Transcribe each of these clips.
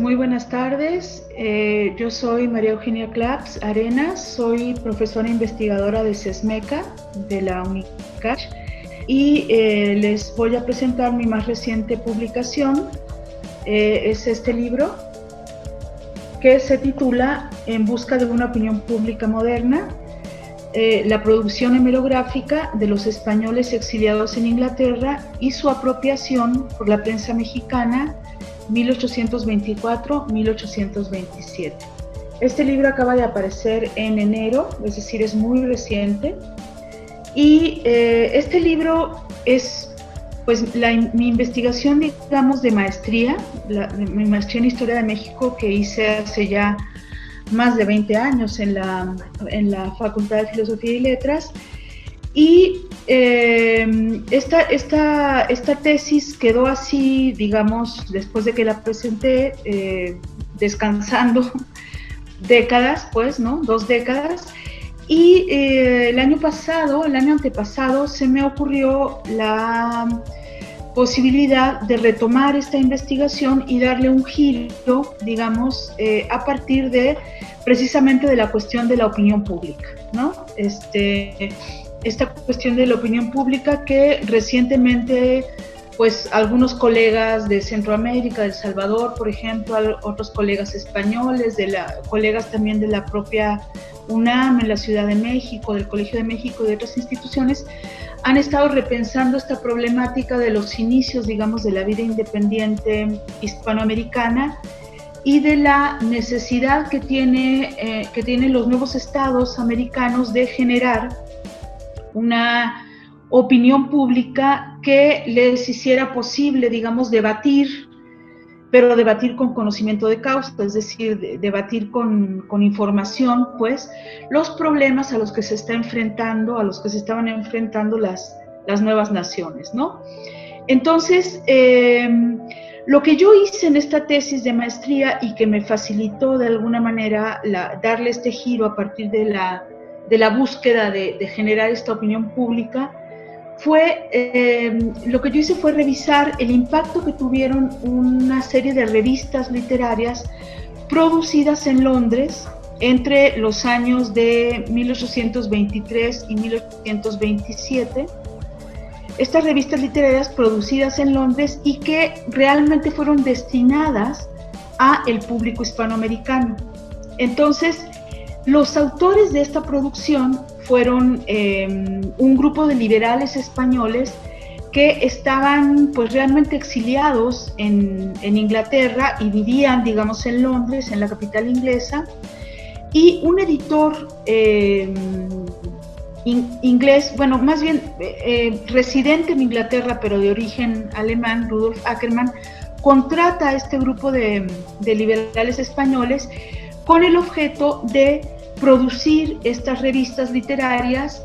muy buenas tardes. Yo soy María Eugenia Claps Arenas, soy profesora investigadora de SESMECA, de la UNICACH, y les voy a presentar mi más reciente publicación. Es este libro, que se titula En busca de una opinión pública moderna, la producción hemerográfica de los españoles exiliados en Inglaterra y su apropiación por la prensa mexicana 1824-1827. Este libro acaba de aparecer en enero, es decir, es muy reciente, y este libro es pues mi investigación, digamos, de maestría, mi maestría en Historia de México, que hice hace ya más de 20 años en la Facultad de Filosofía y Letras. Y esta tesis quedó así, digamos, después de que la presenté, descansando décadas, pues, ¿no? 2 décadas. Y el año antepasado, se me ocurrió la posibilidad de retomar esta investigación y darle un giro, digamos, a partir de precisamente de la cuestión de la opinión pública, ¿no? Esta cuestión de la opinión pública que recientemente, pues, algunos colegas de Centroamérica, de El Salvador, por ejemplo, otros colegas españoles, colegas también de la propia UNAM en la Ciudad de México, del Colegio de México y de otras instituciones, han estado repensando esta problemática de los inicios, digamos, de la vida independiente hispanoamericana y de la necesidad que tienen los nuevos estados americanos de generar una opinión pública que les hiciera posible, digamos, debatir, pero debatir con conocimiento de causa, es decir, debatir con información, pues, los problemas a los que se estaban enfrentando las nuevas naciones, ¿no? Entonces, lo que yo hice en esta tesis de maestría y que me facilitó de alguna manera darle este giro a partir de la búsqueda de generar esta opinión pública, lo que yo hice fue revisar el impacto que tuvieron una serie de revistas literarias producidas en Londres entre los años de 1823 y 1827. Estas revistas literarias producidas en Londres y que realmente fueron destinadas a el público hispanoamericano. Entonces, los autores de esta producción fueron un grupo de liberales españoles que estaban, pues, realmente exiliados en Inglaterra y vivían, digamos, en Londres, en la capital inglesa, y un editor inglés, bueno, más bien residente en Inglaterra, pero de origen alemán, Rudolf Ackermann, contrata a este grupo de liberales españoles con el objeto de producir estas revistas literarias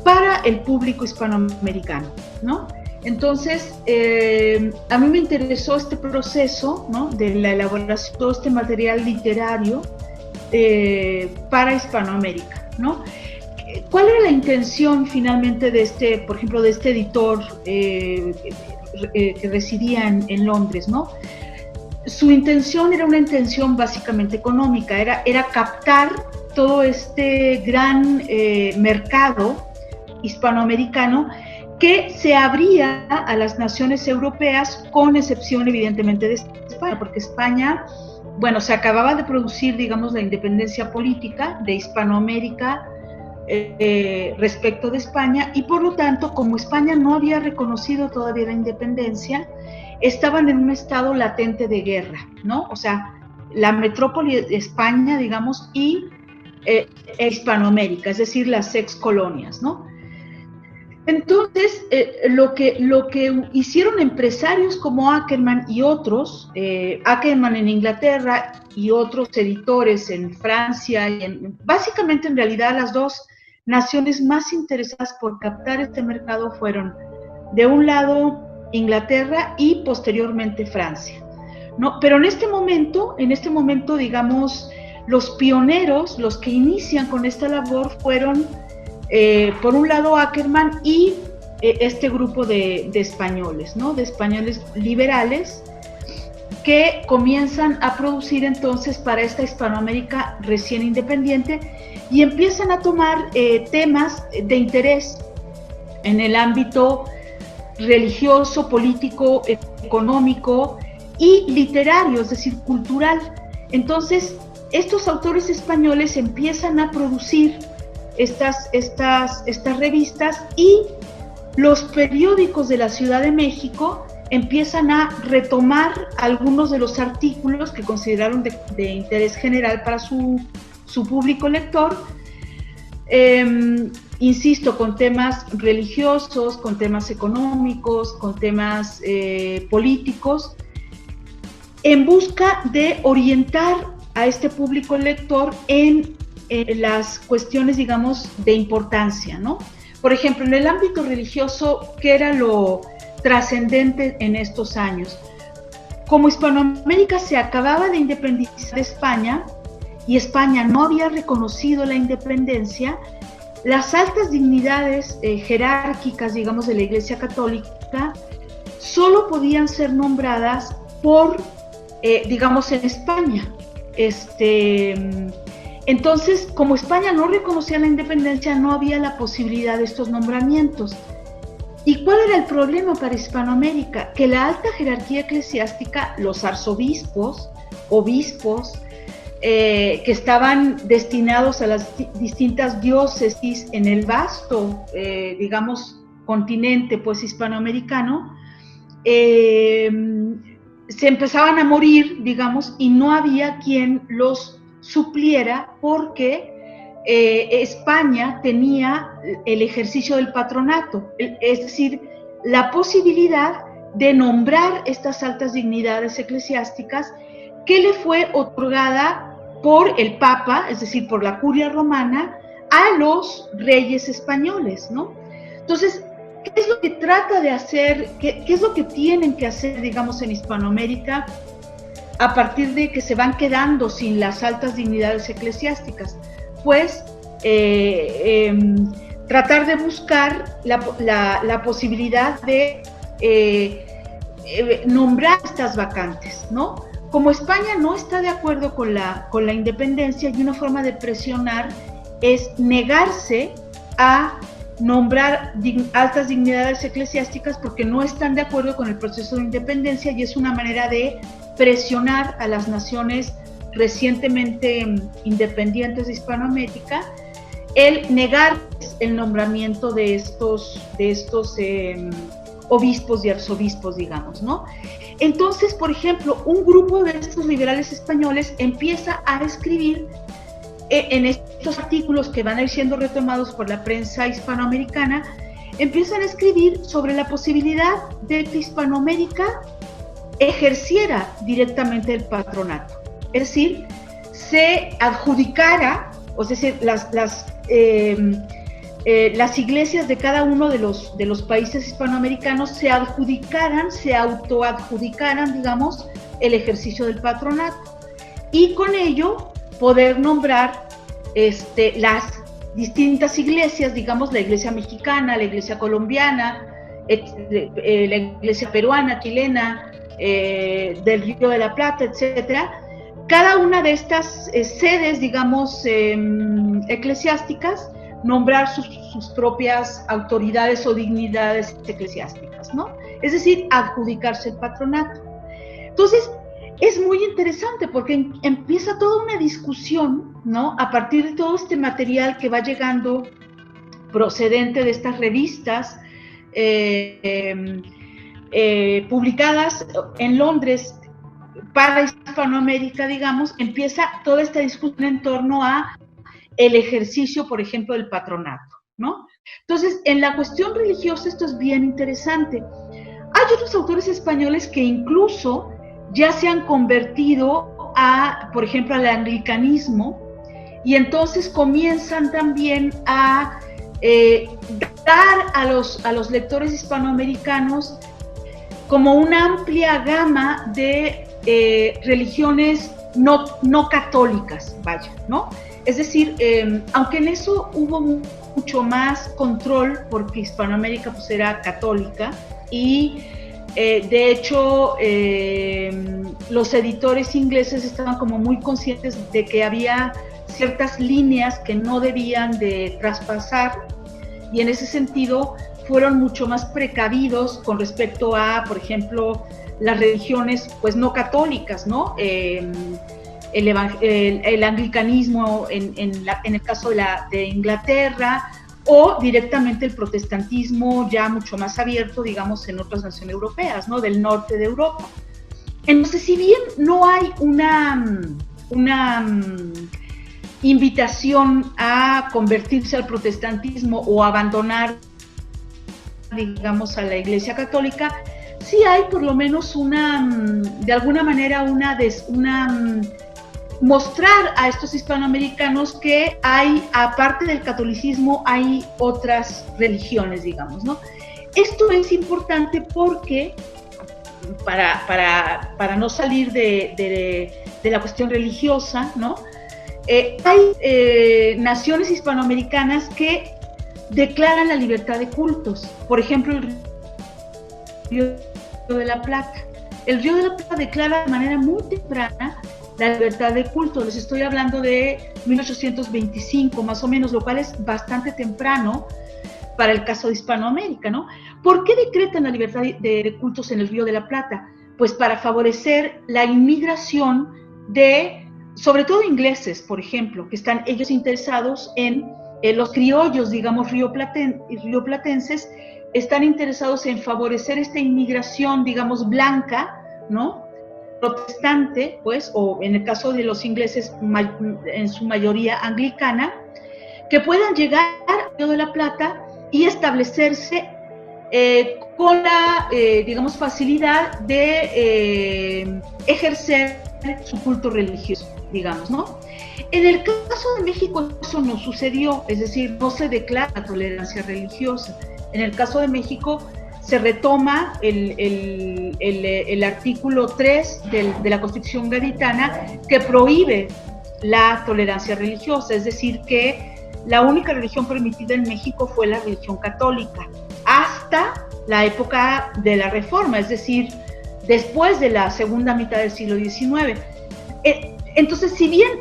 para el público hispanoamericano, ¿no? Entonces, a mí me interesó este proceso, ¿no?, de la elaboración de todo este material literario para Hispanoamérica, ¿no? ¿Cuál era la intención finalmente de por ejemplo, de este editor que residía en Londres, ¿no? Su intención era una intención básicamente económica, era captar todo este gran mercado hispanoamericano que se abría a las naciones europeas, con excepción evidentemente de España, porque España, bueno, se acababa de producir, digamos, la independencia política de Hispanoamérica respecto de España, y por lo tanto, como España no había reconocido todavía la independencia, estaban en un estado latente de guerra, ¿no? O sea, la metrópoli de España, digamos, y Hispanoamérica, es decir, las ex colonias, ¿no? Entonces, lo que hicieron empresarios como Ackermann y otros, Ackermann en Inglaterra y otros editores en Francia, básicamente en realidad las dos naciones más interesadas por captar este mercado fueron, de un lado, Inglaterra y posteriormente Francia, ¿no? Pero en este momento, digamos, los pioneros, los que inician con esta labor fueron, por un lado, Ackermann y este grupo de españoles, ¿no?, de españoles liberales, que comienzan a producir entonces para esta Hispanoamérica recién independiente y empiezan a tomar temas de interés en el ámbito religioso, político, económico y literario, es decir, cultural. Entonces, estos autores españoles empiezan a producir estas revistas y los periódicos de la Ciudad de México empiezan a retomar algunos de los artículos que consideraron de interés general para su público lector, insisto, con temas religiosos, con temas económicos, con temas políticos, en busca de orientar a este público lector en las cuestiones, digamos, de importancia, ¿no? Por ejemplo, en el ámbito religioso, ¿qué era lo trascendente en estos años? Como Hispanoamérica se acababa de independizar de España y España no había reconocido la independencia, las altas dignidades jerárquicas, digamos, de la Iglesia Católica solo podían ser nombradas por, digamos, en España. Entonces, como España no reconocía la independencia, no había la posibilidad de estos nombramientos. ¿Y cuál era el problema para Hispanoamérica? Que la alta jerarquía eclesiástica, los arzobispos, obispos, que estaban destinados a las distintas diócesis en el vasto, digamos, continente pues hispanoamericano, se empezaban a morir, digamos, y no había quien los supliera porque España tenía el ejercicio del patronato, es decir, la posibilidad de nombrar estas altas dignidades eclesiásticas que le fue otorgada por el Papa, es decir, por la curia romana, a los reyes españoles, ¿no? Entonces, ¿qué es lo que trata de hacer? ¿Qué es lo que tienen que hacer, digamos, en Hispanoamérica a partir de que se van quedando sin las altas dignidades eclesiásticas? Pues tratar de buscar la posibilidad de nombrar estas vacantes, ¿no? Como España no está de acuerdo con la independencia, y una forma de presionar es negarse a nombrar altas dignidades eclesiásticas porque no están de acuerdo con el proceso de independencia, y es una manera de presionar a las naciones recientemente independientes de Hispanoamérica el negar el nombramiento de estos obispos y arzobispos, digamos, ¿no? Entonces, por ejemplo, un grupo de estos liberales españoles empieza a escribir en estos artículos que van a ir siendo retomados por la prensa hispanoamericana, empiezan a escribir sobre la posibilidad de que Hispanoamérica ejerciera directamente el patronato, es decir, se adjudicara, o sea, las iglesias de cada uno de los países hispanoamericanos se autoadjudicaran, digamos, el ejercicio del patronato, y con ello poder nombrar las distintas iglesias, digamos, la iglesia mexicana, la iglesia colombiana, la iglesia peruana, chilena, del Río de la Plata, etcétera. Cada una de estas sedes, digamos, eclesiásticas, nombrar sus propias autoridades o dignidades eclesiásticas, ¿no? Es decir, adjudicarse el patronato. Entonces, es muy interesante porque empieza toda una discusión, ¿no? A partir de todo este material que va llegando procedente de estas revistas publicadas en Londres para Hispanoamérica, digamos, empieza toda esta discusión en torno a el ejercicio, por ejemplo, del patronato, ¿no? Entonces, en la cuestión religiosa esto es bien interesante. Hay otros autores españoles que incluso ya se han convertido por ejemplo, al anglicanismo, y entonces comienzan también a dar a los lectores hispanoamericanos como una amplia gama de religiones no católicas, vaya, ¿no? Es decir, aunque en eso hubo mucho más control porque Hispanoamérica pues era católica, y de hecho los editores ingleses estaban como muy conscientes de que había ciertas líneas que no debían de traspasar, y en ese sentido fueron mucho más precavidos con respecto a, por ejemplo, las religiones pues no católicas, ¿no? El anglicanismo en el caso de Inglaterra, o directamente el protestantismo ya mucho más abierto, digamos, en otras naciones europeas, ¿no? Del norte de Europa. Entonces, si bien no hay una invitación a convertirse al protestantismo o abandonar, digamos, a la Iglesia Católica, sí hay por lo menos de alguna manera mostrar a estos hispanoamericanos que hay, aparte del catolicismo, hay otras religiones, digamos, ¿no? Esto es importante porque, para no salir de la cuestión religiosa, ¿no? Hay naciones hispanoamericanas que declaran la libertad de cultos. Por ejemplo, el Río de la Plata. El Río de la Plata declara de manera muy temprana la libertad de culto. Les estoy hablando de 1825 más o menos, lo cual es bastante temprano para el caso de Hispanoamérica, ¿no? ¿Por qué decretan la libertad de cultos en el Río de la Plata? Pues para favorecer la inmigración de, sobre todo ingleses, por ejemplo, que están ellos interesados en los criollos, digamos, rioplatenses, están interesados en favorecer esta inmigración, digamos, blanca, ¿no? Protestante, pues, o en el caso de los ingleses, en su mayoría anglicana, que puedan llegar al Río de la Plata y establecerse con la, digamos, facilidad de ejercer su culto religioso, digamos, ¿no? En el caso de México eso no sucedió, es decir, no se declara tolerancia religiosa. En el caso de México se retoma el artículo 3 de la Constitución gaditana, que prohíbe la tolerancia religiosa, es decir, que la única religión permitida en México fue la religión católica, hasta la época de la Reforma, es decir, después de la segunda mitad del siglo XIX. Entonces, si bien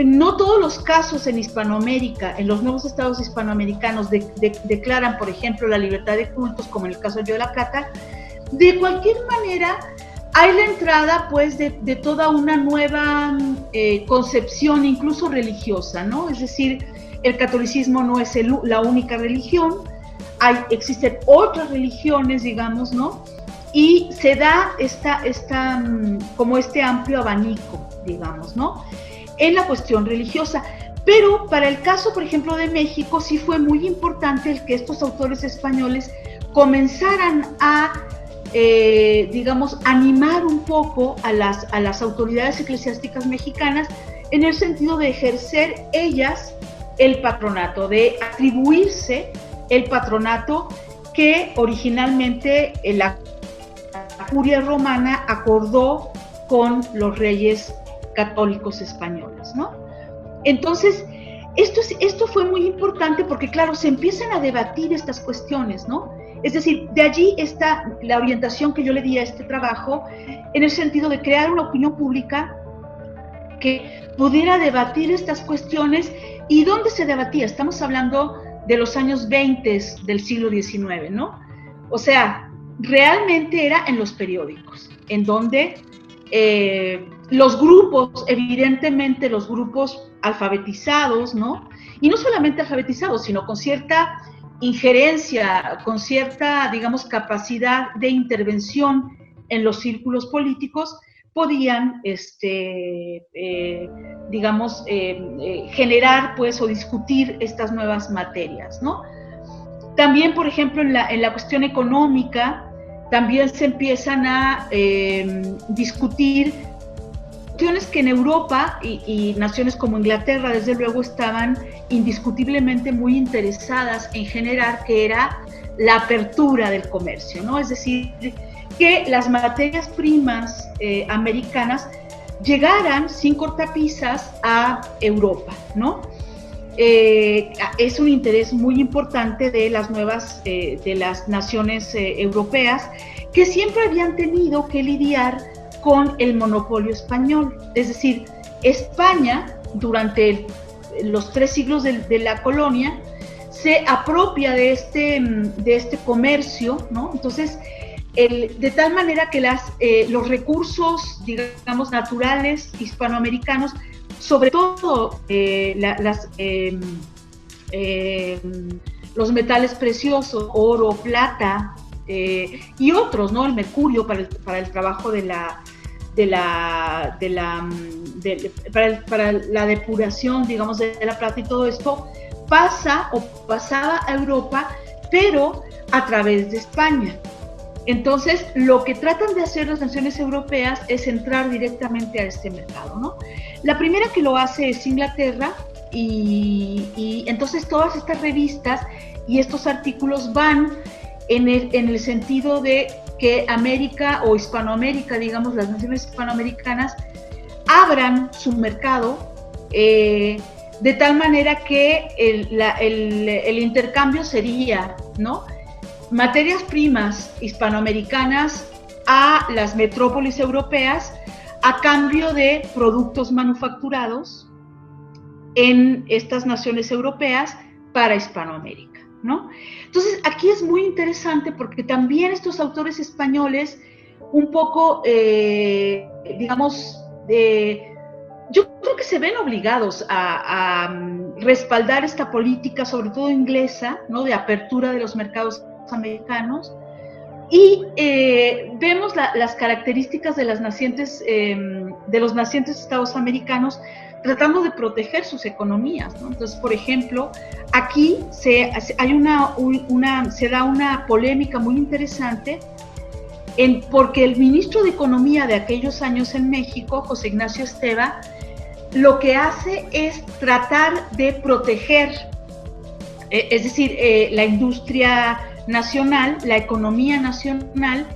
no todos los casos en Hispanoamérica, en los nuevos estados hispanoamericanos, declaran, por ejemplo, la libertad de cultos, como en el caso del Río de la Plata, de cualquier manera hay la entrada, pues, de toda una nueva concepción, incluso religiosa, ¿no? Es decir, el catolicismo no es la única religión, existen otras religiones, digamos, ¿no? Y se da como este amplio abanico, digamos, ¿no? En la cuestión religiosa. Pero para el caso, por ejemplo, de México, sí fue muy importante el que estos autores españoles comenzaran a, digamos, animar un poco a las autoridades eclesiásticas mexicanas en el sentido de ejercer ellas el patronato, de atribuirse el patronato que originalmente la Curia Romana acordó con los reyes católicos españoles, ¿no? Entonces, esto fue muy importante porque, claro, se empiezan a debatir estas cuestiones, ¿no? Es decir, de allí está la orientación que yo le di a este trabajo, en el sentido de crear una opinión pública que pudiera debatir estas cuestiones. ¿Y dónde se debatía? Estamos hablando de los años 20 del siglo XIX, ¿no? O sea, realmente era en los periódicos, en donde los grupos, evidentemente los grupos alfabetizados, ¿no? Y no solamente alfabetizados, sino con cierta injerencia, con cierta, digamos, capacidad de intervención en los círculos políticos, podían, digamos, generar, pues, o discutir estas nuevas materias, ¿no? También, por ejemplo, en la cuestión económica, también se empiezan a discutir cuestiones que en Europa y naciones como Inglaterra, desde luego, estaban indiscutiblemente muy interesadas en generar, que era la apertura del comercio, ¿no? Es decir, que las materias primas americanas llegaran sin cortapisas a Europa, ¿no? Es un interés muy importante de las nuevas, de las naciones europeas, que siempre habían tenido que lidiar con el monopolio español. Es decir, España, durante los 3 siglos de la colonia, se apropia de este comercio, ¿no? Entonces, de tal manera que los recursos, digamos, naturales hispanoamericanos, sobre todo los metales preciosos, oro, plata, y otros, ¿no? El mercurio para el trabajo para la depuración, digamos, de la plata y todo esto, pasaba a Europa, pero a través de España. Entonces, lo que tratan de hacer las naciones europeas es entrar directamente a este mercado, ¿no? La primera que lo hace es Inglaterra, y entonces todas estas revistas y estos artículos van en el sentido de que América o Hispanoamérica, digamos, las naciones hispanoamericanas, abran su mercado de tal manera que el intercambio sería, ¿no?, materias primas hispanoamericanas a las metrópolis europeas a cambio de productos manufacturados en estas naciones europeas para Hispanoamérica, ¿no? Entonces, aquí es muy interesante porque también estos autores españoles, un poco, digamos, yo creo que se ven obligados a respaldar esta política, sobre todo inglesa, ¿no?, de apertura de los mercados americanos, y vemos las características de los nacientes estados americanos tratando de proteger sus economías, ¿no? Entonces, por ejemplo, aquí se da una polémica muy interesante porque el ministro de Economía de aquellos años en México, José Ignacio Esteva, lo que hace es tratar de proteger, es decir, la industria nacional, la economía nacional,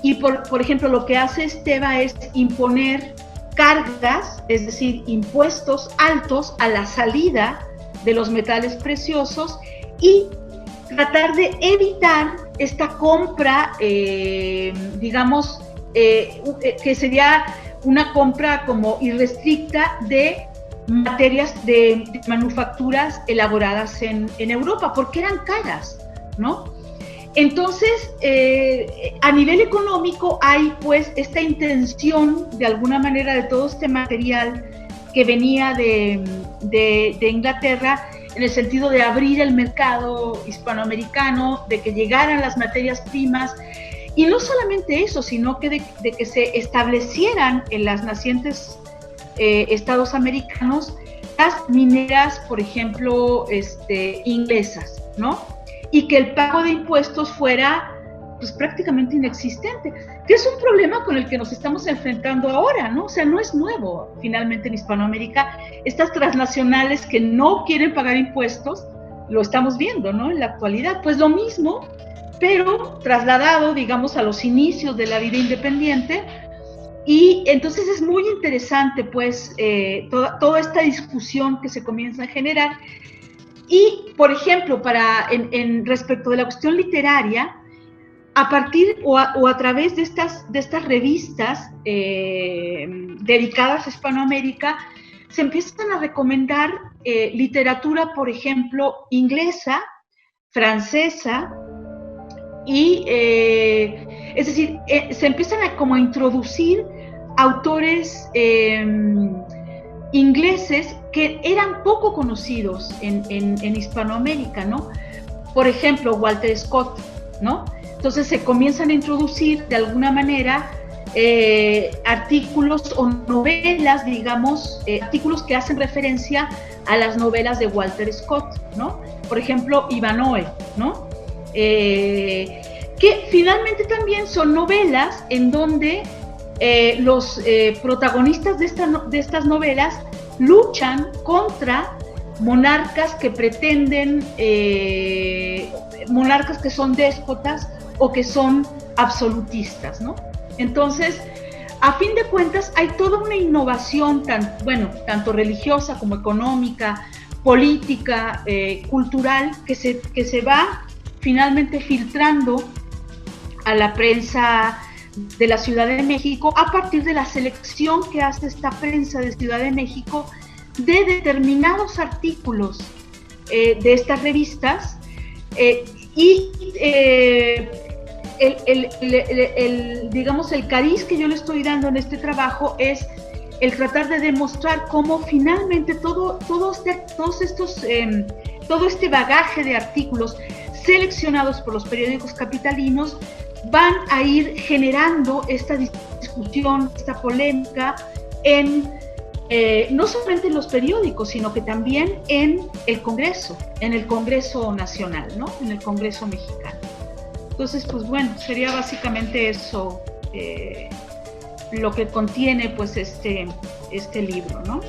y por ejemplo, lo que hace Esteva es imponer cargas, es decir, impuestos altos a la salida de los metales preciosos y tratar de evitar esta compra, digamos, que sería una compra como irrestricta de materias de manufacturas elaboradas en Europa, porque eran caras, ¿no? Entonces, a nivel económico hay pues esta intención de alguna manera de todo este material que venía de Inglaterra, en el sentido de abrir el mercado hispanoamericano, de que llegaran las materias primas, y no solamente eso, sino que de que se establecieran en las nacientes estados americanos las mineras, por ejemplo, inglesas, ¿no? Y que el pago de impuestos fuera pues prácticamente inexistente, que es un problema con el que nos estamos enfrentando ahora, ¿no? O sea, no es nuevo finalmente en Hispanoamérica, estas transnacionales que no quieren pagar impuestos, lo estamos viendo, ¿no?, en la actualidad. Pues lo mismo, pero trasladado, digamos, a los inicios de la vida independiente, y entonces es muy interesante, pues, toda esta discusión que se comienza a generar. Y, por ejemplo, respecto de la cuestión literaria, a partir o a través de estas revistas dedicadas a Hispanoamérica, se empiezan a recomendar literatura, por ejemplo, inglesa, francesa, y es decir, se empiezan a introducir autores ingleses que eran poco conocidos en Hispanoamérica, ¿no? Por ejemplo, Walter Scott, ¿no? Entonces se comienzan a introducir de alguna manera artículos o novelas, digamos, artículos que hacen referencia a las novelas de Walter Scott, ¿no? Por ejemplo, Ivanhoe, ¿no? Que finalmente también son novelas en donde los protagonistas de estas novelas luchan contra monarcas que pretenden, monarcas que son déspotas o que son absolutistas, ¿no? Entonces, a fin de cuentas, hay toda una innovación, tanto religiosa como económica, política, cultural, que se va finalmente filtrando a la prensa de la Ciudad de México, a partir de la selección que hace esta prensa de Ciudad de México de determinados artículos de estas revistas, digamos, el cariz que yo le estoy dando en este trabajo es el tratar de demostrar cómo finalmente todo este bagaje de artículos seleccionados por los periódicos capitalinos van a ir generando esta discusión, esta polémica no solamente en los periódicos, sino que también en el Congreso Nacional, ¿no? En el Congreso mexicano. Entonces, pues bueno, sería básicamente eso lo que contiene pues este libro, ¿no?